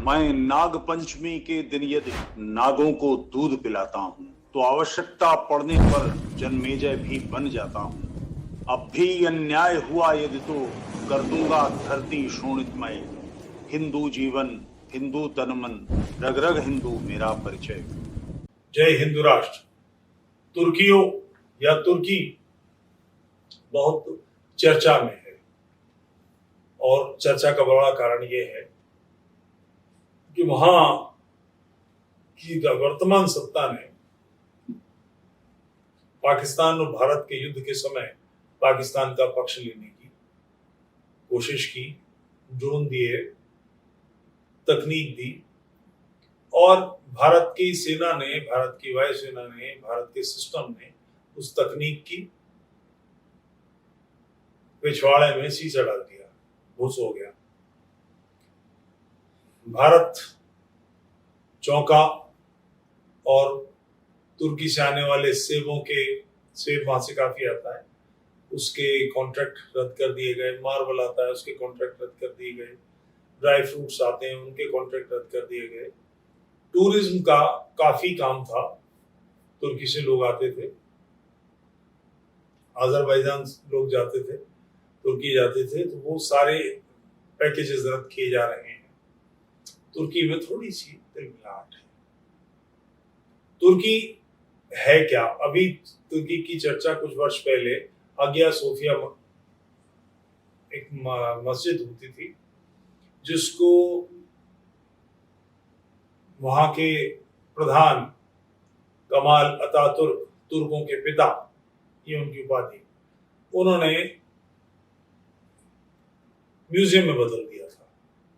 मैं नाग पंचमी के दिन यदि नागों को दूध पिलाता हूँ तो आवश्यकता पड़ने पर जन्मेजय भी बन जाता हूँ। अब भी अन्याय हुआ यदि तो कर दूंगा धरती शोणितमय। हिंदू जीवन, हिंदू तन मन, रग रग हिंदू मेरा परिचय। जय हिंदू राष्ट्र। तुर्कियों या तुर्की बहुत चर्चा में है और चर्चा का बड़ा कारण यह है कि वहां की वर्तमान सत्ता ने पाकिस्तान और भारत के युद्ध के समय पाकिस्तान का पक्ष लेने की कोशिश की, ड्रोन दिए, तकनीक दी और भारत की सेना ने, भारत की वायुसेना ने, भारत के सिस्टम ने उस तकनीक की पिछवाड़े में शीशा डाल दिया, भूस हो गया। भारत चौंका और तुर्की से आने वाले सेब वहां से काफी आता है, उसके कॉन्ट्रैक्ट रद्द कर दिए गए। मार्बल आता है, उसके कॉन्ट्रैक्ट रद्द कर दिए गए। ड्राई फ्रूट्स आते हैं, उनके कॉन्ट्रैक्ट रद्द कर दिए गए। टूरिज्म का काफी काम था, तुर्की से लोग आते थे, अजरबैजान लोग जाते थे, तुर्की जाते थे, तो वो सारे पैकेजेस रद्द किए जा रहे हैं। तुर्की में थोड़ी सी तिलमिलाहट है। तुर्की है क्या? अभी तुर्की की चर्चा कुछ वर्ष पहले हागिया सोफिया एक मस्जिद होती थी जिसको वहां के प्रधान कमाल अतातुर्क, तुर्कों के पिता, ये उनकी उपाधि, उन्होंने म्यूजियम में बदल दिया था,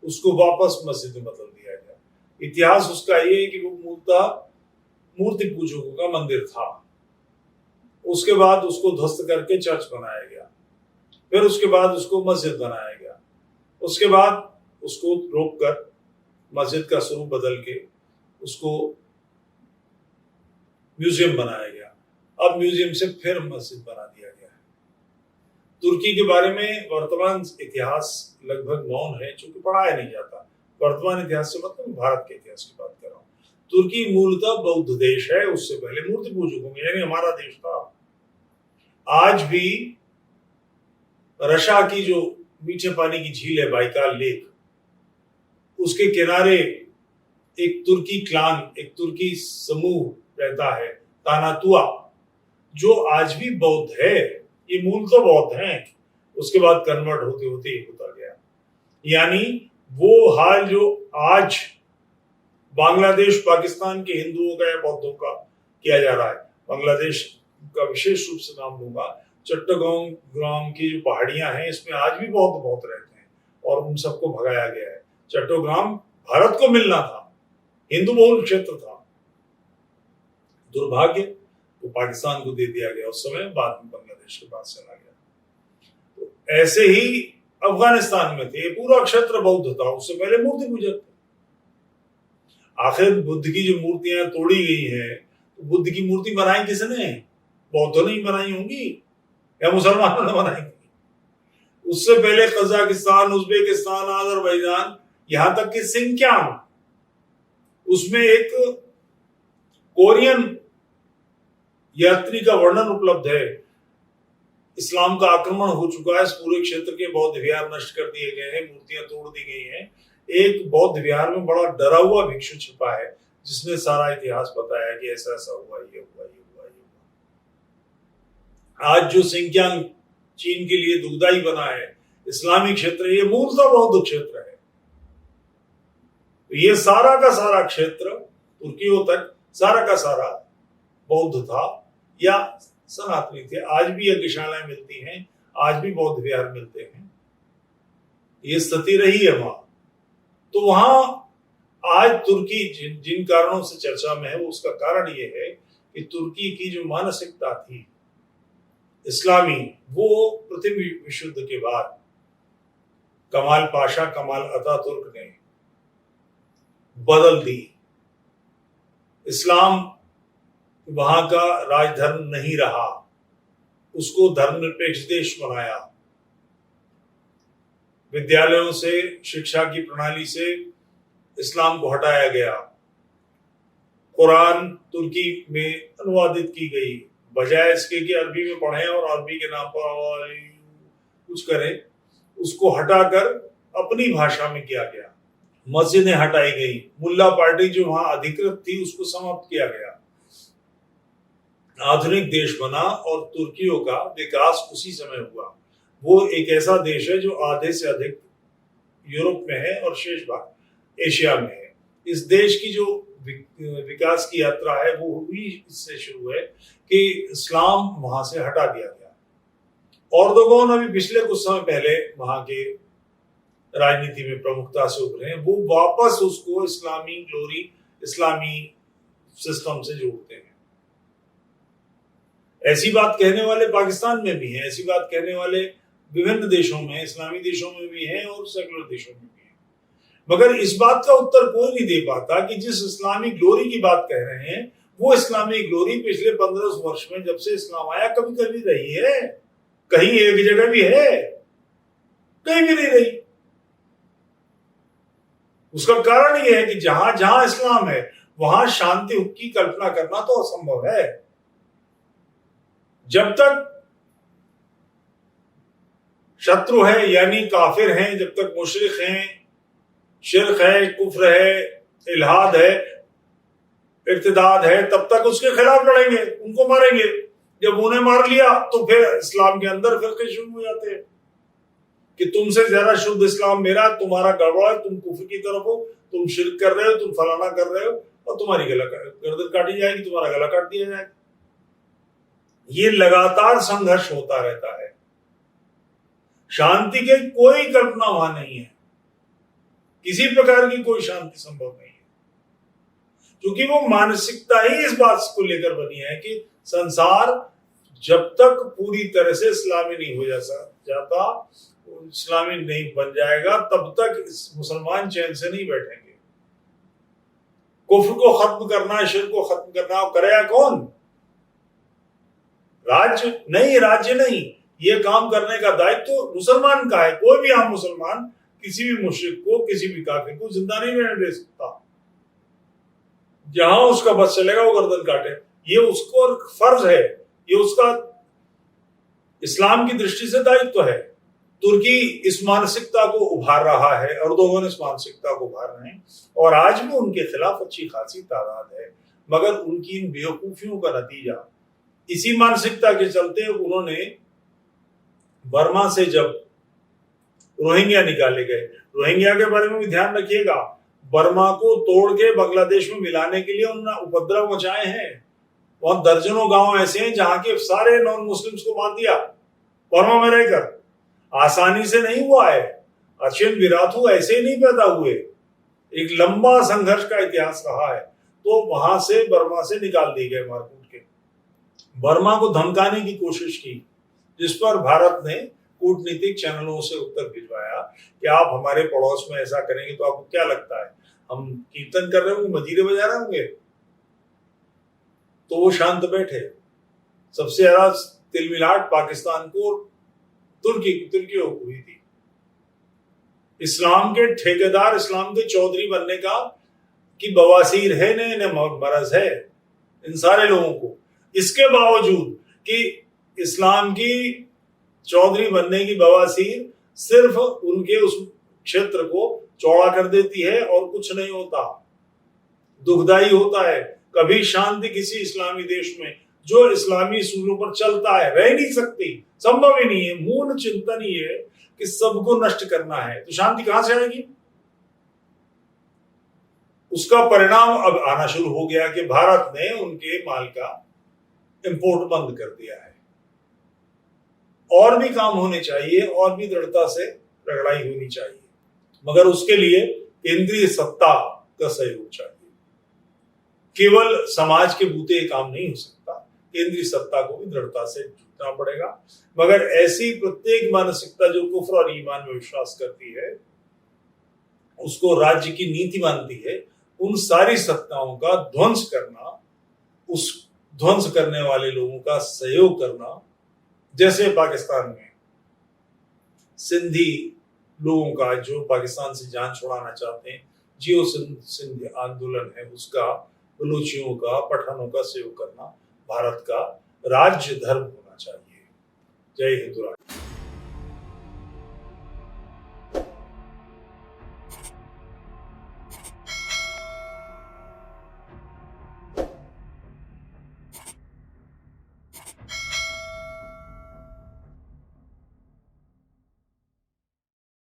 उसको वापस मस्जिद में बदल दिया गया। इतिहास उसका ये है कि वो मूलतः मूर्ति पूजकों का मंदिर था। उसके बाद उसको ध्वस्त करके चर्च बनाया गया, फिर उसके बाद उसको मस्जिद बनाया गया, उसके बाद उसको रोककर मस्जिद का स्वरूप बदल के उसको म्यूजियम बनाया गया। अब म्यूजियम से फिर मस्जिद बना दिया गया है। तुर्की के बारे में वर्तमान इतिहास लगभग मौन है, चूंकि पढ़ाया नहीं जाता। वर्तमान इतिहास से मतलब भारत के इतिहास की बात कर रहा हूँ। तुर्की मूलतः बौद्ध देश है, उससे पहले मूर्ति पूजकों में, यानी हमारा देश था। आज भी रशा की जो मीठे पानी की झील है, बाइकाल लेक, उसके किनारे एक तुर्की क्लान, एक तुर्की समूह रहता है, तानातुआ, जो आज भी बौद्ध है। ये मूल तो बौद्ध हैं, उसके बाद कन्वर्ट होते होते ही होता गया। यानी वो हाल जो आज बांग्लादेश, पाकिस्तान के हिंदुओं का या बौद्धों का किया जा रहा है, बांग्लादेश का विशेष रूप से नाम लूंगा, चट्टग्राम की जो पहाड़ियां हैं, इसमें आज भी बौद्ध बहुत रहते हैं और उन सबको भगाया गया है। चट्टग्राम भारत को मिलना था, हिंदू बहुल क्षेत्र था, दुर्भाग्य वो पाकिस्तान को दे दिया गया उस समय, बाद में बांग्लादेश के पास चला गया। तो ऐसे ही अफगानिस्तान में थे, पूरा क्षेत्र बौद्ध था, उससे पहले मूर्ति पूजक थे। आखिर बुद्ध की जो मूर्तियां तोड़ी गई हैं, तो बुद्ध की मूर्ति बनाई किसने? बौद्धों ने ही बनाई होंगी या मुसलमानों ने बनाई? उससे पहले कजाकिस्तान, उज्बेकिस्तान, अजरबैजान, यहां तक कि सिंकियांग, उसमें एक कोरियन यात्री का वर्णन उपलब्ध है। इस्लाम का आक्रमण हो चुका है, इस पूरे क्षेत्र के बौद्ध विहार नष्ट कर दिए गए हैं, मूर्तियां तोड़ दी गई हैं। एक बौद्ध विहार में बड़ा डरा हुआ भिक्षु छिपा है, जिसने सारा इतिहास बताया कि ऐसा ऐसा हुआ, ये हुआ, ये हुआ, ये हुआ। आज जो सिंकियांग चीन के लिए दुखदाई बना है, इस्लामी क्षेत्र, ये मूलतः बौद्ध क्षेत्र है। तो ये सारा का सारा क्षेत्र तुर्कियों तक सारा का सारा बौद्ध था या सनातनी थे। आज भी यज्ञशालाएं मिलती हैं, आज भी बौद्ध विहार मिलते हैं, ये स्थिति रही है वहां। तो वहां आज तुर्की जिन कारणों से चर्चा में है, वो उसका कारण ये है कि तुर्की की जो मानसिकता थी इस्लामी, वो प्रथम विश्व युद्ध के बाद कमाल अतातुर्क ने बदल दी। इस्लाम वहां का राजधर्म नहीं रहा, उसको धर्मनिरपेक्ष देश बनाया। विद्यालयों से, शिक्षा की प्रणाली से इस्लाम को हटाया गया, कुरान तुर्की में अनुवादित की गई, बजाय इसके कि अरबी में पढ़ें और अरबी के नाम पर कुछ करें, उसको हटाकर अपनी भाषा में किया गया। मस्जिदें हटाई गई, मुल्ला पार्टी जो वहां अधिकृत थी उसको समाप्त किया गया, आधुनिक देश बना और तुर्कियों का विकास उसी समय हुआ। वो एक ऐसा देश है जो आधे से अधिक यूरोप में है और शेष भाग एशिया में है। इस देश की जो विकास की यात्रा है वो हुई इससे शुरू है कि इस्लाम वहां से हटा दिया गया। एर्दोगान अभी पिछले कुछ समय पहले वहां के राजनीति में प्रमुखता से उभरे हैं, वो वापस उसको इस्लामी ग्लोरी, इस्लामी सिस्टम से जोड़ते हैं। ऐसी बात कहने वाले पाकिस्तान में भी हैं, ऐसी बात कहने वाले विभिन्न देशों में, इस्लामी देशों में भी हैं और सेकुलर देशों में भी हैं, मगर इस बात का उत्तर कोई नहीं दे पाता कि जिस इस्लामी ग्लोरी की बात कह रहे हैं वो इस्लामी ग्लोरी पिछले 15 वर्ष में जब से इस्लाम आया कभी कभी रही है? कहीं एक जगह भी है? कहीं भी नहीं रही। उसका कारण यह है कि जहां जहां इस्लाम है वहां शांति की कल्पना करना तो असंभव है। जब तक शत्रु है यानी काफिर हैं, जब तक मुशरिक हैं, शिर्क है, कुफ्र है, इल्हाद है, इर्तिदाद है, तब तक उसके खिलाफ लड़ेंगे, उनको मारेंगे। जब उन्हें मार लिया तो फिर इस्लाम के अंदर फिरके शुरू हो जाते हैं कि तुमसे ज्यादा शुद्ध इस्लाम मेरा, तुम्हारा गड़बड़ा है, तुम कुफ्र की तरफ हो, तुम शिर्क कर रहे हो, तुम फलाना कर रहे हो और तुम्हारी गर्दन काटी जाएगी, तुम्हारा गला काट दिया जाएगा। ये लगातार संघर्ष होता रहता है। शांति की कोई कल्पना वहां नहीं है, किसी प्रकार की कोई शांति संभव नहीं है, क्योंकि वो मानसिकता ही इस बात को लेकर बनी है कि संसार जब तक पूरी तरह से इस्लामी नहीं हो जाता, इस्लामी नहीं बन जाएगा, तब तक मुसलमान चैन से नहीं बैठेंगे। कुफ्र को खत्म करना, शिर्क को खत्म करना, और करेगा कौन? राज्य नहीं, ये काम करने का दायित्व तो मुसलमान का है। कोई भी आम मुसलमान किसी भी मुश्रिक को, किसी भी काफिर को जिंदा नहीं रहने दे सकता। जहां उसका बस चलेगा वो गर्दन काटे, ये उसको फर्ज है, ये उसका इस्लाम की दृष्टि से दायित्व है। तुर्की इस मानसिकता को उभार रहा है, एर्दोगान इस मानसिकता को उभार रहे हैं और आज भी उनके खिलाफ अच्छी खासी तादाद है, मगर उनकी इन बेवकूफियों का नतीजा इसी मानसिकता के चलते उन्होंने बर्मा से जब रोहिंग्या निकाले गए, रोहिंग्या के बारे में भी ध्यान रखिएगा, बर्मा को तोड़ के बांग्लादेश में मिलाने के लिए उन्होंने उपद्रव मचाए हैं। वहां दर्जनों गांव ऐसे हैं जहां के सारे नॉन मुस्लिम्स को मार दिया बर्मा में रहकर। आसानी से नहीं हुआ है, अचिन विराथू ऐसे ही नहीं पैदा हुए, एक लंबा संघर्ष का इतिहास रहा है। तो वहां से बर्मा से निकाल दिए गए मारकूट के। बर्मा को धमकाने की कोशिश की, जिस पर भारत ने कूटनीतिक चैनलों से उत्तर भिजवाया कि आप हमारे पड़ोस में ऐसा करेंगे तो आपको क्या लगता है हम कीर्तन कर रहे होंगे, मजीरे बजा रहे होंगे? तो वो शांत बैठे। सबसे ज्यादा तिलमिलाट पाकिस्तान को तुर्कियों को हुई थी। इस्लाम के ठेकेदार, इस्लाम के चौधरी बनने का की बवासीर है, इन्हें मरज है इन सारे लोगों को। इसके बावजूद कि इस्लाम की चौधरी बनने की बवासीर सिर्फ उनके उस क्षेत्र को चौड़ा कर देती है और कुछ नहीं होता। दुखदाई होता है। कभी शांति किसी इस्लामी देश में जो इस्लामी सूलों पर चलता है रह नहीं सकती, संभव ही नहीं है। मूल चिंतन ही है कि सबको नष्ट करना है, तो शांति कहां से आएगी? उसका परिणाम अब आना शुरू हो गया कि भारत ने उनके माल का इंपोर्ट बंद कर दिया है। और भी काम होने चाहिए, और भी दृढ़ता से रगड़ाई होनी चाहिए, मगर उसके लिए केंद्रीय सत्ता का सहयोग चाहिए। केवल समाज के बूते काम नहीं हो सकता, केंद्रीय सत्ता को भी दृढ़ता से जुटना पड़ेगा। मगर ऐसी प्रत्येक मानसिकता जो कुफ्र और ईमान में विश्वास करती है, उसको राज्य की नीति मानती है, उन सारी सत्ताओं का ध्वंस करना, उस ध्वंस करने वाले लोगों का सहयोग करना, जैसे पाकिस्तान में सिंधी लोगों का जो पाकिस्तान से जान छुड़ाना चाहते हैं, जियो सिंध आंदोलन है उसका, बलूचियों का, पठानों का सेव करना भारत का राज्य धर्म होना चाहिए। जय हिंद।